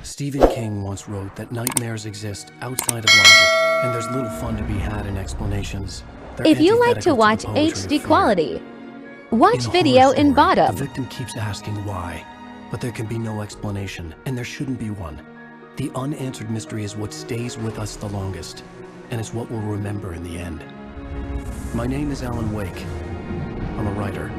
Stephen King once wrote that nightmares exist outside of logic, and there's little fun to be had in explanations. They're If you like to antithetical watch the poetry of HD fear. quality, watch In a video horror in story, the bottom. victim keeps asking why, but there can be no explanation, and there shouldn't be one. The unanswered mystery is what stays with us the longest, and is what we'll remember in the end. My name is Alan Wake. I'm a writer.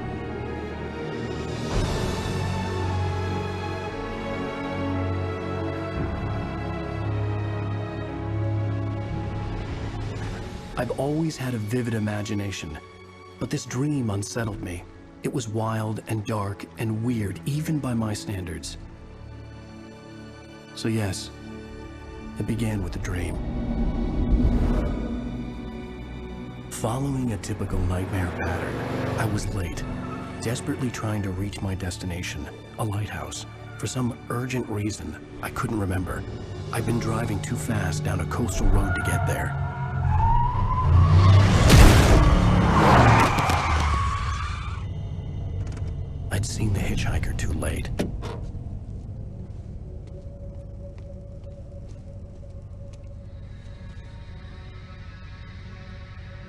I've always had a vivid imagination, but this dream unsettled me. It was wild and dark and weird, even by my standards. So yes, it began with a dream. Following a typical nightmare pattern, I was late, desperately trying to reach my destination, a lighthouse. For some urgent reason, I couldn't remember. I'd been driving too fast down a coastal road to get there. I'd seen the hitchhiker too late.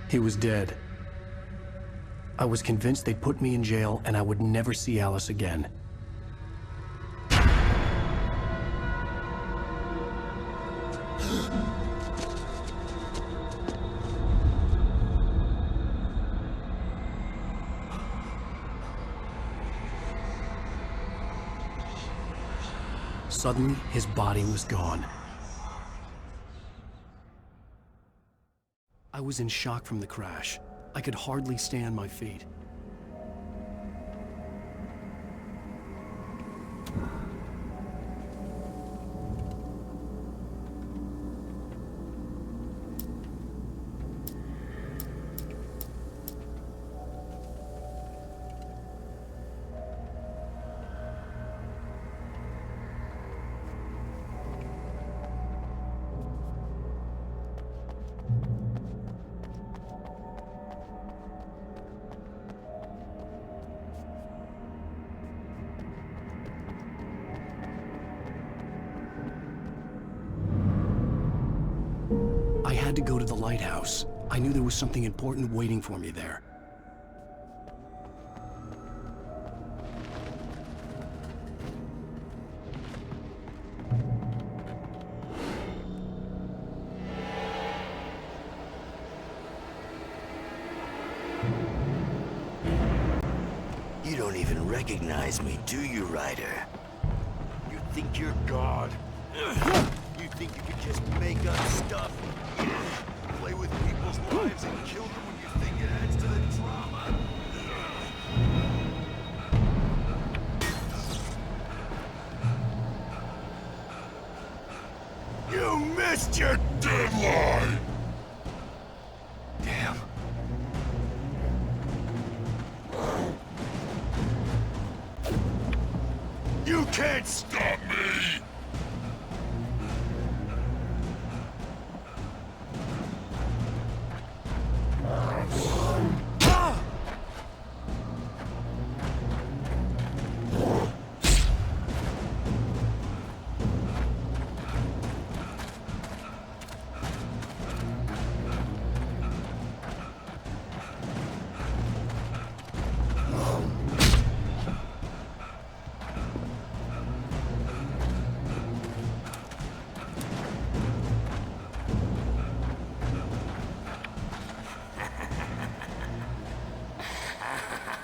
He was dead. I was convinced they'd put me in jail and I would never see Alice again. Suddenly, his body was gone. I was in shock from the crash. I could hardly stay on my feet. I had to go to the lighthouse. I knew there was something important waiting for me there. You don't even recognize me, do you, Ryder? You think you're God? You think you can just make up stuff? Play with people's lives and kill them when you think it adds to the drama? You missed your deadline! Damn. You can't stop me!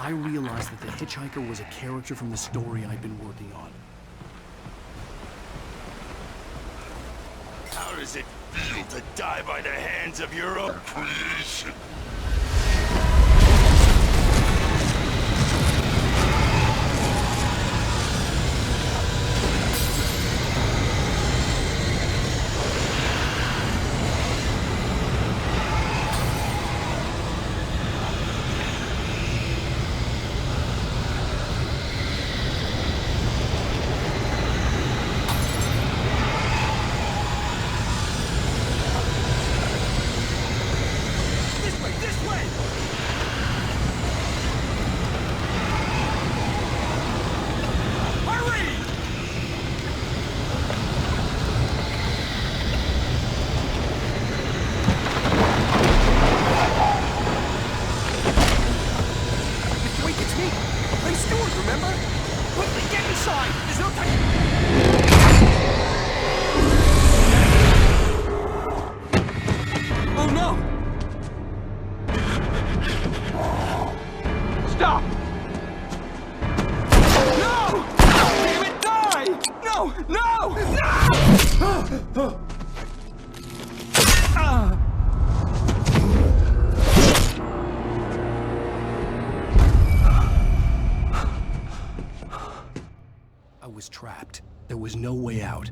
I realized that the hitchhiker was a character from the story I'd been working on. How does it feel to die by the hands of your own creation? was trapped. There was no way out.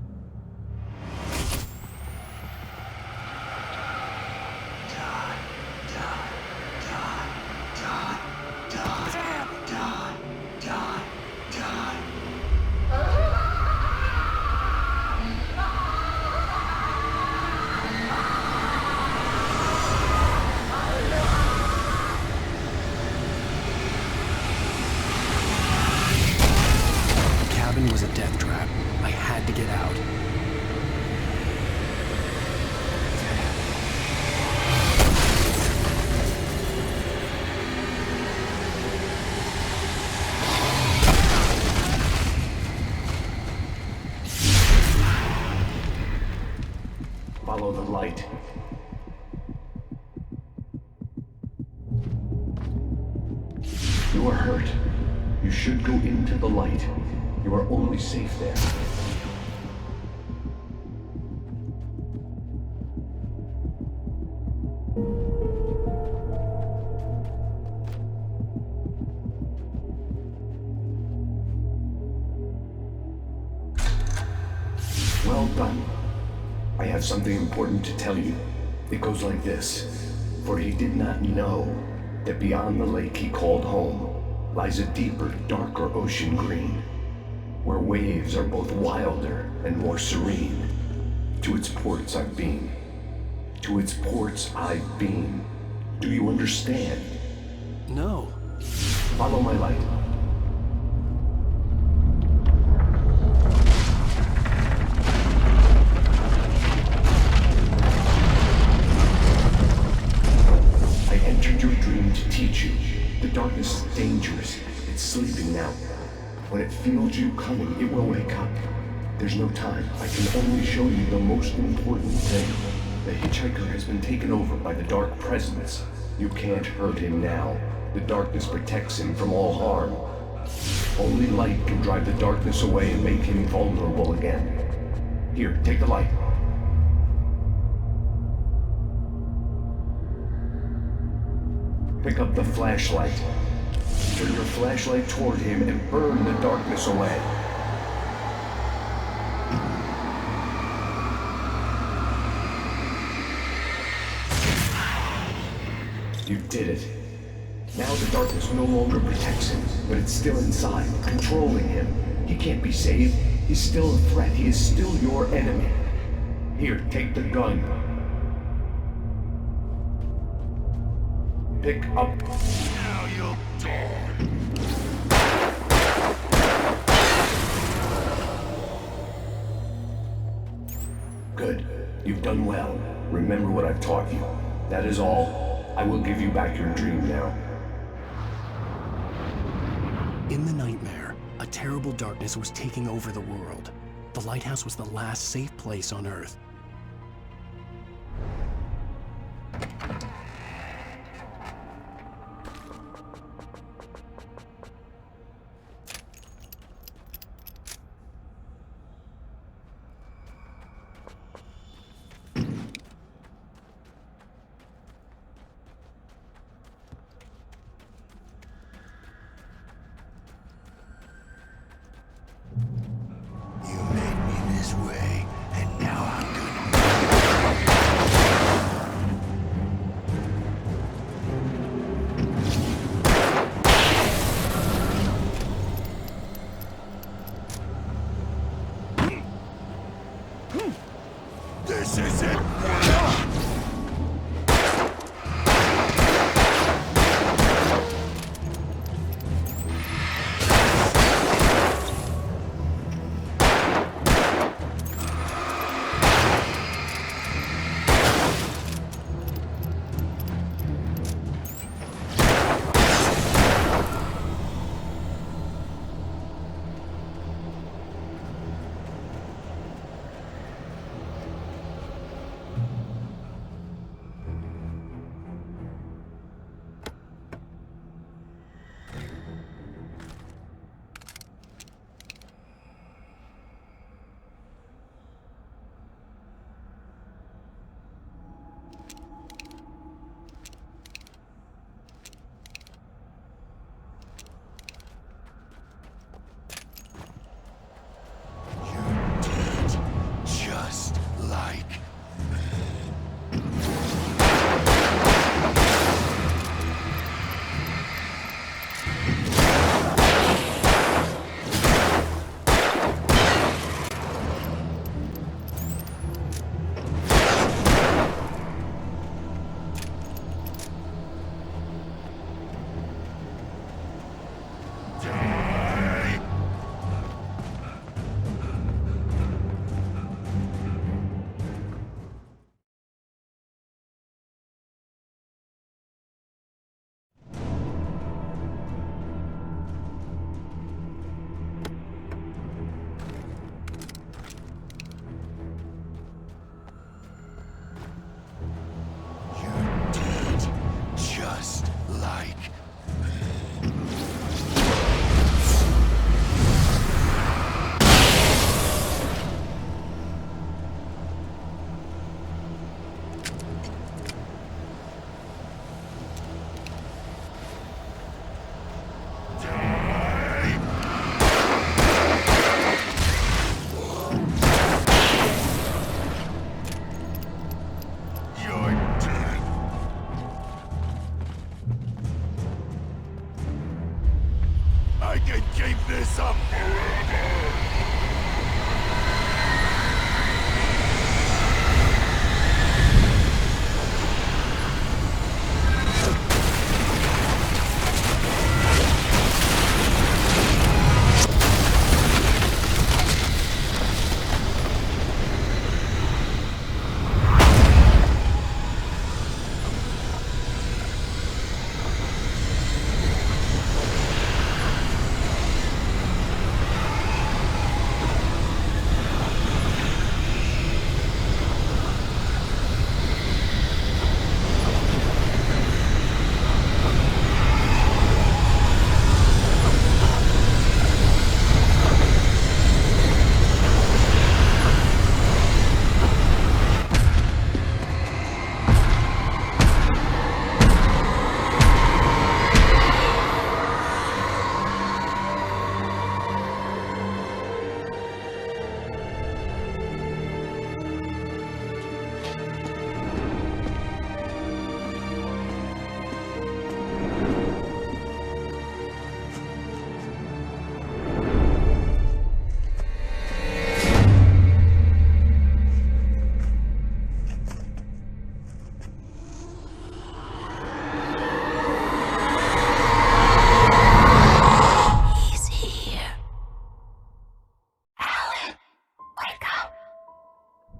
The cabin was a death trap. I had to get out. Follow the light. You are hurt. You should go into the light. You are only safe there. Well done. I have something important to tell you. It goes like this. For he did not know that beyond the lake he called home lies a deeper, darker ocean green, where waves are both wilder and more serene. To its ports I've been. To its ports I've been. Do you understand? No. Follow my light. I entered your dream to teach you. The darkness is dangerous. It's sleeping now. When it feels you coming, it will wake up. There's no time. I can only show you the most important thing. The hitchhiker has been taken over by the dark presence. You can't hurt him now. The darkness protects him from all harm. Only light can drive the darkness away and make him vulnerable again. Here, take the light. Pick up the flashlight. Turn your flashlight toward him and burn the darkness away. You did it. Now the darkness no longer protects him, but it's still inside, controlling him. He can't be saved. He's still a threat. He is still your enemy. Here, take the gun. Pick up. Now you'll die. Good. You've done well. Remember what I've taught you. That is all. I will give you back your dream now. In the nightmare, a terrible darkness was taking over the world. The lighthouse was the last safe place on Earth. You made me this way, and now I'm gonna... This is it!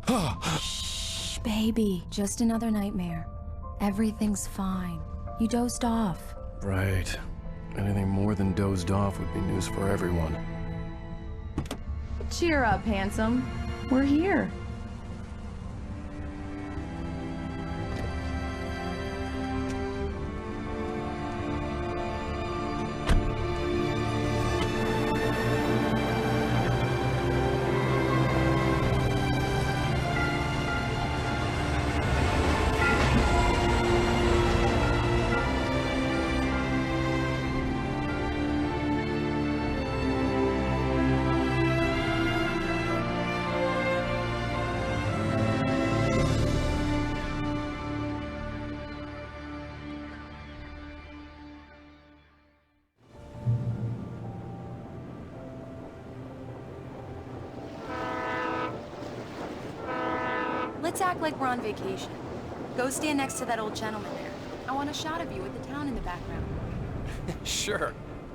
Shh, baby. Just another nightmare. Everything's fine. You dozed off. Right. Anything more than dozed off would be news for everyone. Cheer up, handsome. We're here. Let's act like we're on vacation. Go stand next to that old gentleman there. I want a shot of you with the town in the background. Sure.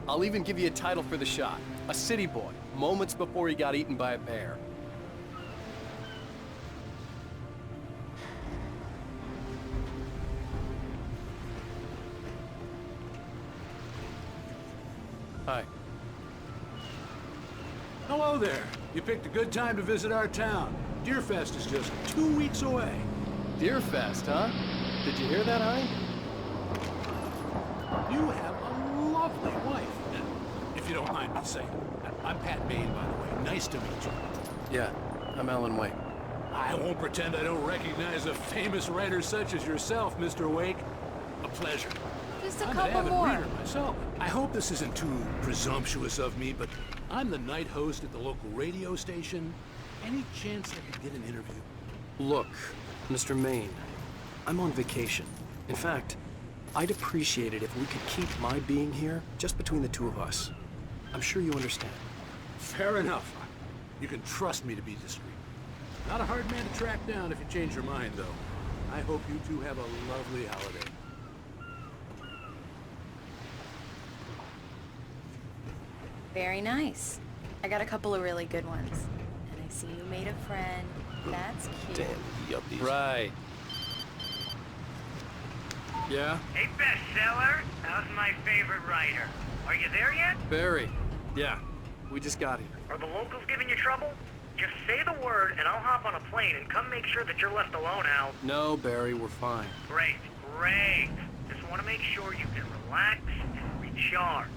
I'll even give you a title for the shot. A city boy, moments before he got eaten by a bear. Hi. Hello there. You picked a good time to visit our town. Deerfest is just 2 weeks away. Deerfest, huh? Did you hear that, Hein? You have a lovely wife. And if you don't mind me saying, I'm Pat Bain, by the way. Nice to meet you. Yeah, I'm Alan Wake. I won't pretend I don't recognize a famous writer such as yourself, Mr. Wake. A pleasure. Just a I'm an couple avid more. reader myself. I hope this isn't too presumptuous of me, but I'm the night host at the local radio station. Any chance I could get an interview? Look, Mr. Maine, I'm on vacation. In fact, I'd appreciate it if we could keep my being here just between the two of us. I'm sure you understand. Fair enough. You can trust me to be discreet. Not a hard man to track down if you change your mind, though. I hope you two have a lovely holiday. Very nice. I got a couple of really good ones. And I see you made a friend. That's cute. Damn yuppies. Right. Yeah? Hey, bestseller, how's my favorite writer? Are you there yet? Barry. Yeah, we just got here. Are the locals giving you trouble? Just say the word and I'll hop on a plane and come make sure that you're left alone, Al. No, Barry, we're fine. Great, great. Just want to make sure you can relax and recharge.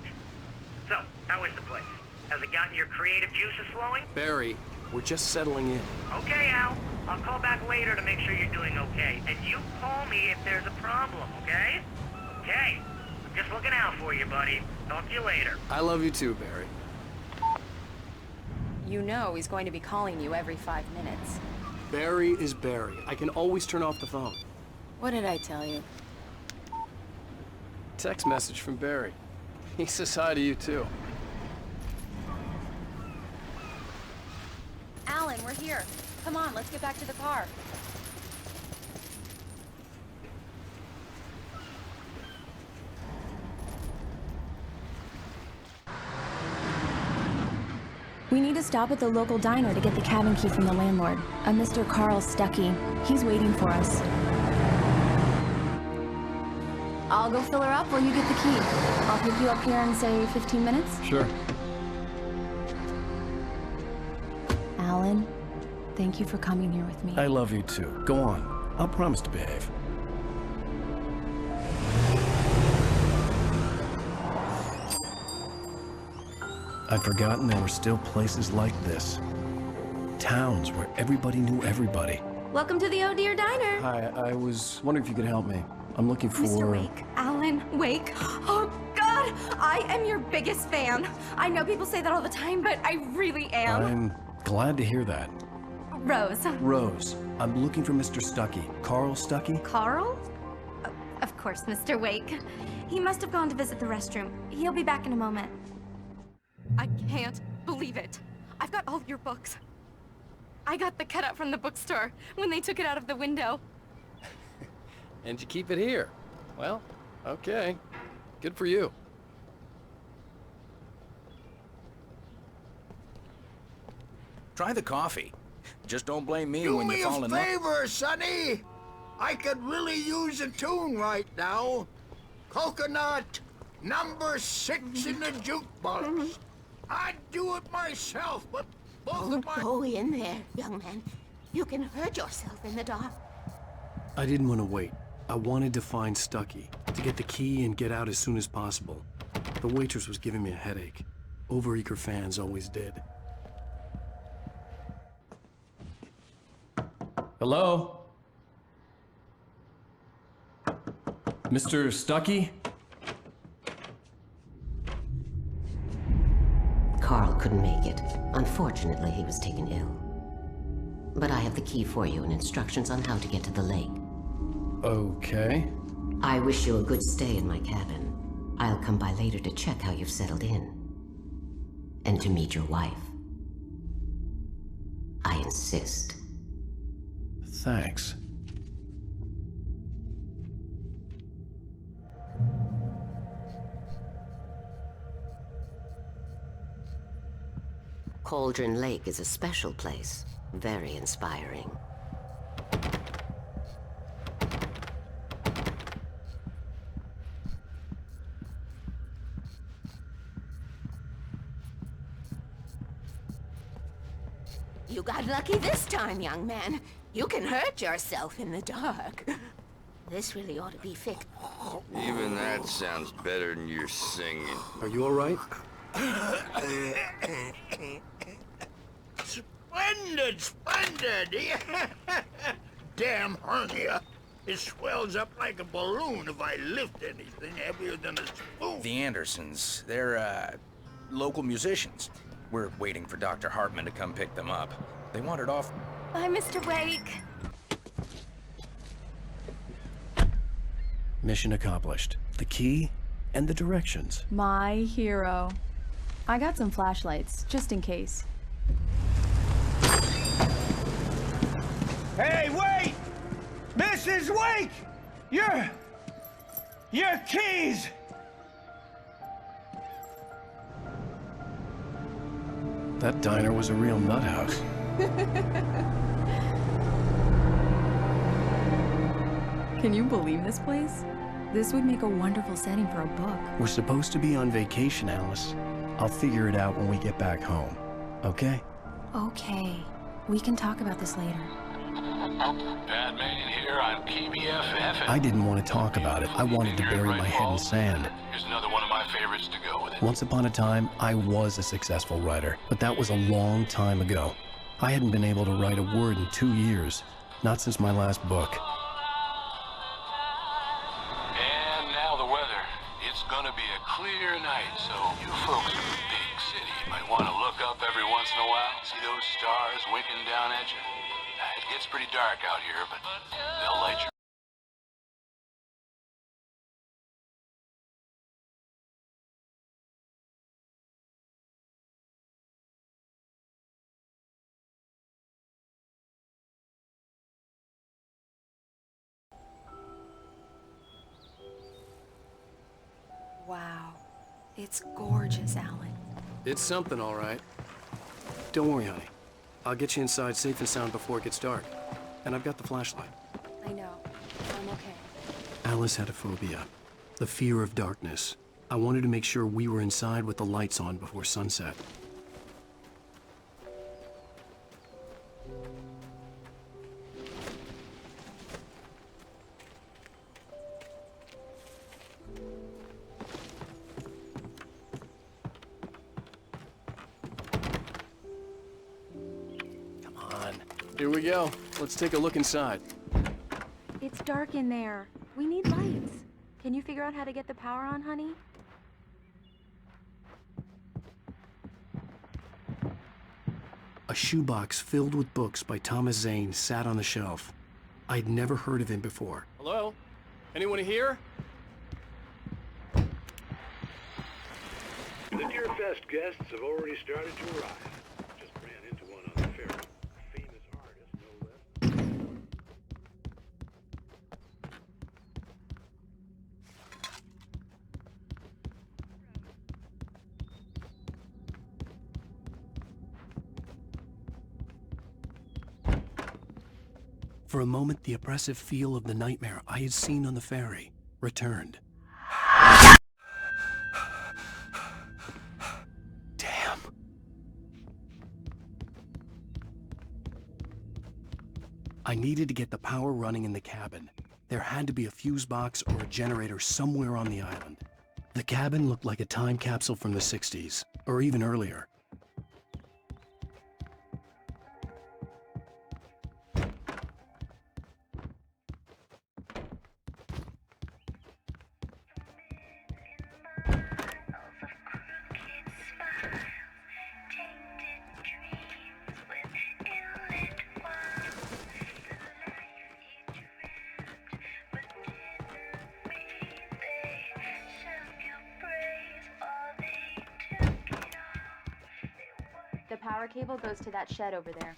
So, how is the place? Has it gotten your creative juices flowing? Barry, we're just settling in. Okay, Al. I'll call back later to make sure you're doing okay. And you call me if there's a problem, okay? Okay. I'm just looking out for you, buddy. Talk to you later. I love you too, Barry. You know he's going to be calling you every 5 minutes. Barry is Barry. I can always turn off the phone. What did I tell you? Text message from Barry. He says hi to you too. Alan, we're here. Come on, let's get back to the car. We need to stop at the local diner to get the cabin key from the landlord, a Mr. Carl Stuckey. He's waiting for us. I'll go fill her up while you get the key. I'll pick you up here in, say, 15 minutes. Sure. Alan, thank you for coming here with me. I love you too. Go on. I'll promise to behave. I'd forgotten there were still places like this. Towns where everybody knew everybody. Welcome to the Oh Dear Diner. Hi, I was wondering if you could help me. I'm looking for... Mr. Wake. Alan Wake. Oh, God! I am your biggest fan. I know people say that all the time, but I really am. I'm glad to hear that. Rose. Rose, I'm looking for Mr. Stuckey. Carl Stuckey? Carl? Of course, Mr. Wake. He must have gone to visit the restroom. He'll be back in a moment. I can't believe it. I've got all your books. I got the cutout from the bookstore when they took it out of the window. And you keep it here. Well, okay. Good for you. Try the coffee. Just don't blame me Do when me you fall a in love. favor, Sonny. I could really use a tune right now. Coconut, number 6 in the jukebox. I'd do it myself, but both Don't of my... go in there, young man. You can hurt yourself in the dark. I didn't want to wait. I wanted to find Stucky, to get the key and get out as soon as possible. The waitress was giving me a headache. Overeager fans always did. Hello? Mr. Stucky? Carl couldn't make it. Unfortunately, he was taken ill. But I have the key for you and instructions on how to get to the lake. Okay. I wish you a good stay in my cabin. I'll come by later to check how you've settled in. And to meet your wife. I insist. Thanks. Cauldron Lake is a special place. Very inspiring. You got lucky this time, young man. You can hurt yourself in the dark. This really ought to be fixed. Even that sounds better than your singing. Are you all right? Splendid, splendid! Damn hernia. It swells up like a balloon if I lift anything heavier than a spoon. The Andersons, they're, local musicians. We're waiting for Dr. Hartman to come pick them up. They wandered off. Bye, Mr. Wake. Mission accomplished. The key and the directions. My hero. I got some flashlights, just in case. Hey, wait! Mrs. Wake! Your keys! That diner was a real nut house. Can you believe this place? This would make a wonderful setting for a book. We're supposed to be on vacation, Alice. I'll figure it out when we get back home. Okay? Okay. We can talk about this later. Batman here on PBFF. I didn't want to talk about it. I wanted to bury my head in sand. Here's another one of my favorites to go with it. Once upon a time, I was a successful writer, but that was a long time ago. I hadn't been able to write a word in 2 years, not since my last book. And now the weather. It's gonna be a clear night, so you folks in the big city might want to look up every once in a while, see those stars winking down at you. It gets pretty dark out here, but they'll light your... Wow. It's gorgeous, Alan. It's something, all right. Don't worry, honey. I'll get you inside safe and sound before it gets dark. And I've got the flashlight. I know. I'm okay. Alice had a phobia, the fear of darkness. I wanted to make sure we were inside with the lights on before sunset. Come on. Here we go. Let's take a look inside. It's dark in there. We need lights. Can you figure out how to get the power on, honey? A shoebox filled with books by Thomas Zane sat on the shelf. I'd never heard of him before. Hello? Anyone here? The Deerfest guests have already started to arrive. Just ran into one on the ferry. Famous artist, no less. For a moment, the oppressive feel of the nightmare I had seen on the ferry returned. Damn. I needed to get the power running in the cabin. There had to be a fuse box or a generator somewhere on the island. The cabin looked like a time capsule from the 60s, or even earlier. The power cable goes to that shed over there.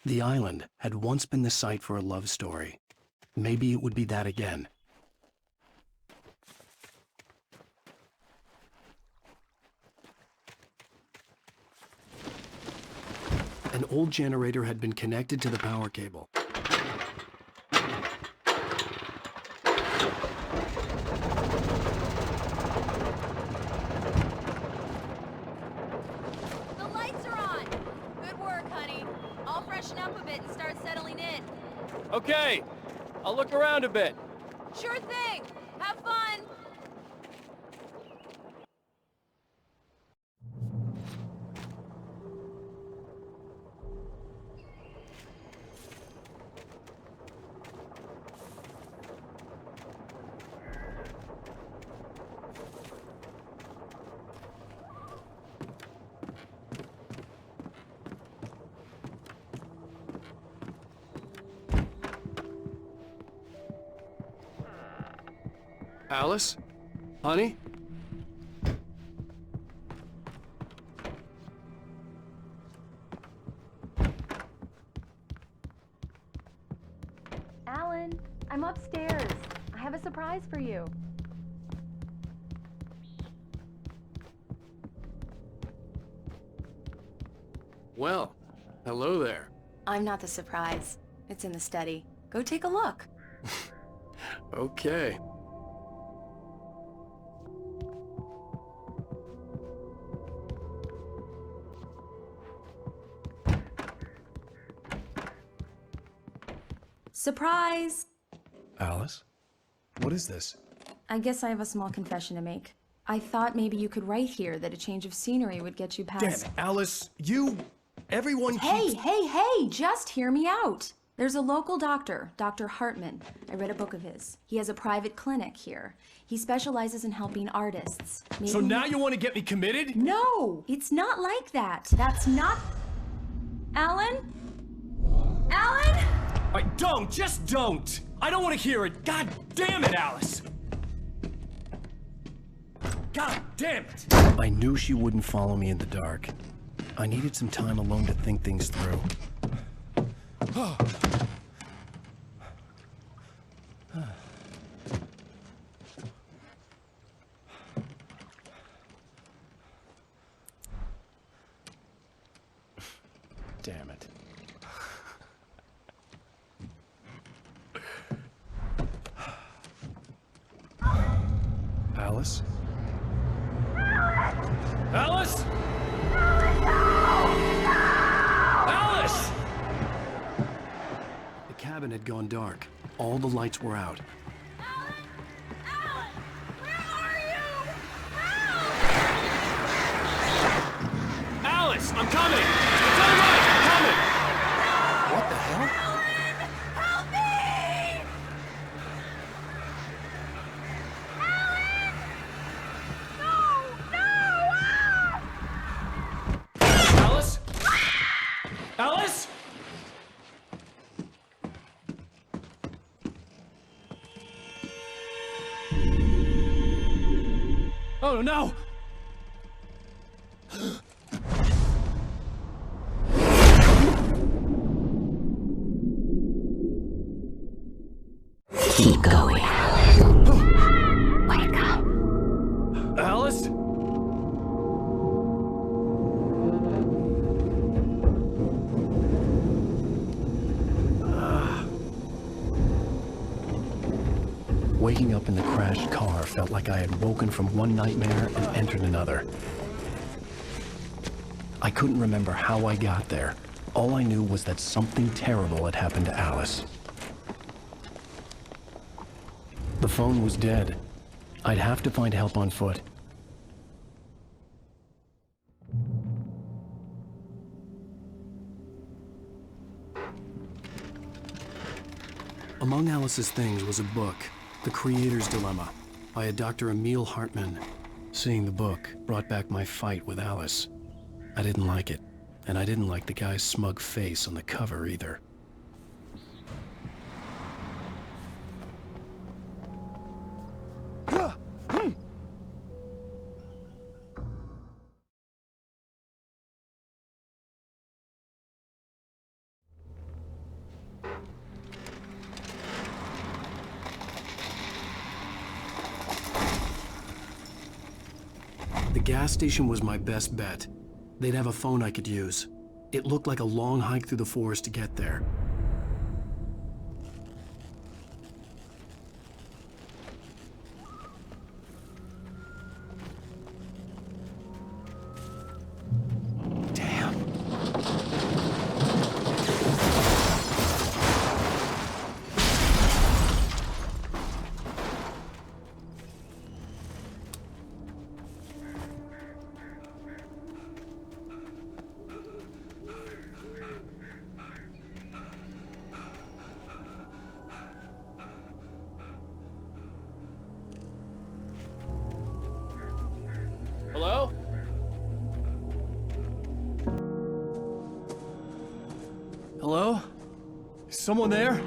The island had once been the site for a love story. Maybe it would be that again. An old generator had been connected to the power cable. The lights are on! Good work, honey. I'll freshen up a bit and start settling in. Okay, I'll look around a bit. Sure thing! Have fun! Alice? Honey? Alan, I'm upstairs. I have a surprise for you. Well, hello there. I'm not the surprise. It's in the study. Go take a look. Okay. Surprise! Alice? What is this? I guess I have a small confession to make. I thought maybe you could write here that a change of scenery would get you past... Damn it, Alice, everyone Hey, hey, just hear me out. There's a local doctor, Dr. Hartman. I read a book of his. He has a private clinic here. He specializes in helping artists. So now you want to get me committed? No, it's not like that. That's not... Alan? Alan? Just don't! I don't want to hear it! God damn it, Alice! God damn it! I knew she wouldn't follow me in the dark. I needed some time alone to think things through. Damn it. Alice? Alice? Alice! The cabin had gone dark. All the lights were out. Alice, I'm coming! It's all right, I'm coming! What the hell? Help me! Alice? Alice? Oh no! Keep going. Wake up. Alice? Waking up in the crashed car felt like I had woken from one nightmare and entered another. I couldn't remember how I got there. All I knew was that something terrible had happened to Alice. The phone was dead. I'd have to find help on foot. Among Alice's things was a book, The Creator's Dilemma, by a Dr. Emil Hartman. Seeing the book brought back my fight with Alice. I didn't like it, and I didn't like the guy's smug face on the cover either. The gas station was my best bet. They'd have a phone I could use. It looked like a long hike through the forest to get there. Hello? Hello? Is someone there?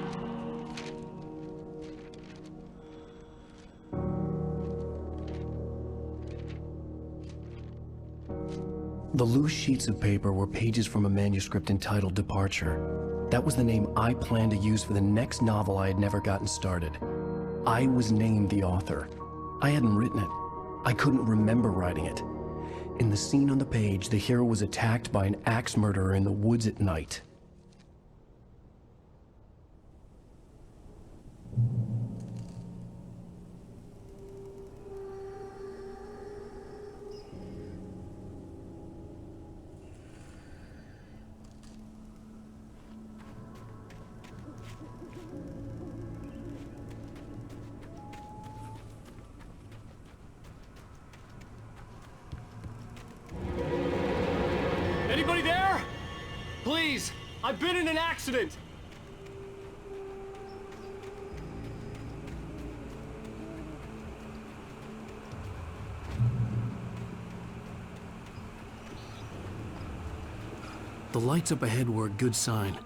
The loose sheets of paper were pages from a manuscript entitled Departure. That was the name I planned to use for the next novel I had never gotten started. I was named the author. I hadn't written it. I couldn't remember writing it. In the scene on the page, the hero was attacked by an axe murderer in the woods at night. Anybody there? Please, I've been in an accident. The lights up ahead were a good sign.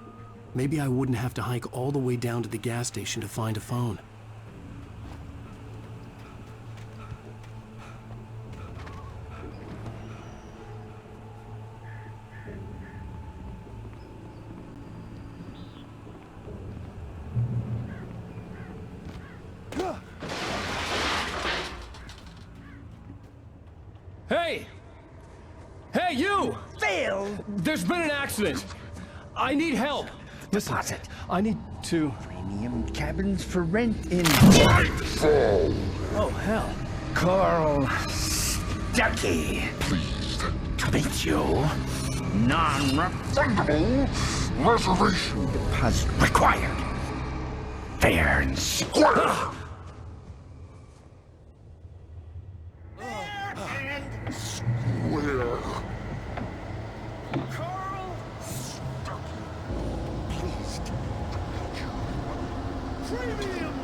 Maybe I wouldn't have to hike all the way down to the gas station to find a phone. Hey! Hey, you! Phil! There's been an accident. I need help. Deposit. I need to... Premium cabins for rent in... Nightfall. Oh, hell. Carl Stuckey. Pleased To meet you. Non-refundable reservation deposit required. Fair and square. Where? Carl Stuckey. Pleased to meet you. Premium.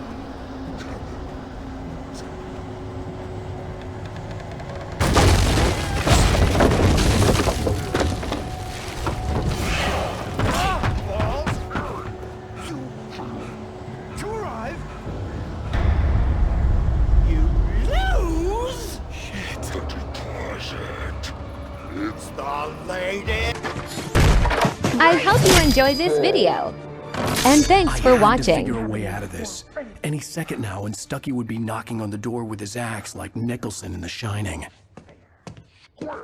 To arrive. You lose. The deposit. It's the lady. I hope you enjoyed this video. And thanks for I had to watching. figure a way out of this. Any second now, and Stuckey would be knocking on the door with his axe like Nicholson in The Shining. Square.